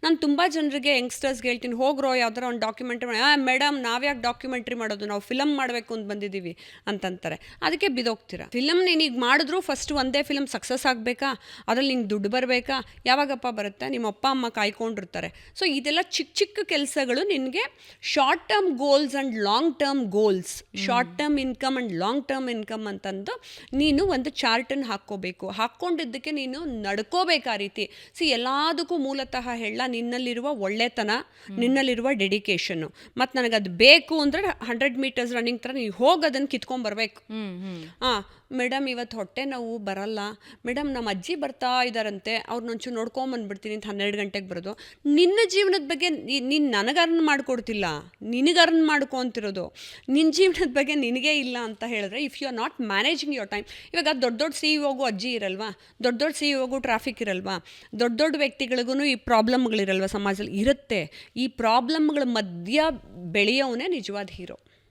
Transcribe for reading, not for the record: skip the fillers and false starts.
ನಾನು ತುಂಬ ಜನರಿಗೆ ಯಂಗ್ಸ್ಟರ್ಸ್ಗೆ ಹೇಳ್ತೀನಿ, ಹೋಗ್ರೋ ಯಾವ್ದಾರ ಒಂದು ಡಾಕ್ಯುಮೆಂಟ್ರಿ ಮಾಡಿ. ಮೇಡಮ್ ನಾವ್ಯಾಕೆ ಡಾಕ್ಯುಮೆಂಟ್ರಿ ಮಾಡೋದು, ನಾವು ಫಿಲಮ್ ಮಾಡಬೇಕು ಅಂತ ಬಂದಿದ್ದೀವಿ ಅಂತಂತಾರೆ. ಅದಕ್ಕೆ ಬಿದೋಗ್ತೀರಾ. ಫಿಲಮ್ ನೀನೀಗ ಮಾಡಿದ್ರು ಫಸ್ಟ್ ಒಂದೇ ಫಿಲಮ್ ಸಕ್ಸಸ್ ಆಗಬೇಕಾ, ಅದ್ರಲ್ಲಿ ನಿಂಗೆ ದುಡ್ಡು ಬರಬೇಕಾ, ಯಾವಾಗಪ್ಪ ಬರುತ್ತೆ, ನಿಮ್ಮ ಅಪ್ಪ ಅಮ್ಮ ಕಾಯ್ಕೊಂಡಿರ್ತಾರೆ. ಸೊ ಇದೆಲ್ಲ ಚಿಕ್ಕ ಚಿಕ್ಕ ಕೆಲಸಗಳು ನಿನಗೆ short term goals and long term goals, short term income and long term income ಅಂತಂದು ನೀನು ಒಂದು ಚಾರ್ಟನ್ನು ಹಾಕ್ಕೋಬೇಕು. ಹಾಕ್ಕೊಂಡಿದ್ದಕ್ಕೆ ನೀನು ನಡ್ಕೋಬೇಕು ಆ ರೀತಿ. ಎಲ್ಲದಕ್ಕೂ ಮೂಲತಃ ಹೇಳ, ನಿನ್ನಲ್ಲಿರುವ ಒಳ್ಳೆತನ, ನಿನ್ನಲ್ಲಿರುವ ಡೆಡಿಕೇಶನ್ನು, ಮತ್ತು ನನಗದು ಬೇಕು ಅಂದರೆ 100 ಮೀಟರ್ಸ್ ರನ್ನಿಂಗ್ ಥರ ನೀವು ಹೋಗಿ ಅದನ್ನು ಕಿತ್ಕೊಂಡ್ಬರ್ಬೇಕು. ಮೇಡಮ್ ಇವತ್ತು ಹೊಟ್ಟೆ ನೋವು ಬರಲ್ಲ, ಮೇಡಮ್ ನಮ್ಮ ಅಜ್ಜಿ ಬರ್ತಾ ಇದ್ದಾರಂತೆ, ಅವ್ರನ್ನೊಂಚೂರು ನೋಡ್ಕೊಂಬಂದ್ಬಿಡ್ತೀನಿ ಅಂತ 12 ಗಂಟೆಗೆ ಬರೋದು. ನಿನ್ನ ಜೀವನದ ಬಗ್ಗೆ ನೀನು ನನಗೆ ಅರ್ನ್ ಮಾಡಿಕೊಡ್ತಿಲ್ಲ, ನಿನಗೆ ಅರ್ನ್ ಮಾಡ್ಕೊತಿರೋದು. ನಿನ್ನ ಜೀವನದ ಬಗ್ಗೆ ನಿನಗೇ ಇಲ್ಲ ಅಂತ ಹೇಳಿದ್ರೆ, if you are not managing your time. ಇವಾಗ ದೊಡ್ಡ CEO ಅಜ್ಜಿ ಇರಲ್ವಾ, ದೊಡ್ಡ CEO ಟ್ರಾಫಿಕ್ ಇರಲ್ವಾ, ದೊಡ್ಡ ವ್ಯಕ್ತಿಗಳಿಗೂ ಈ ಪ್ರಾಬ್ಲಮ್ಗಳಿರಲ್ವ, ಸಮಾಜದಲ್ಲಿ ಇರುತ್ತೆ. ಈ ಪ್ರಾಬ್ಲಮ್ಗಳ ಮಧ್ಯ ಬೆಳೆಯೋವನೇ ನಿಜವಾದ ಹೀರೋ.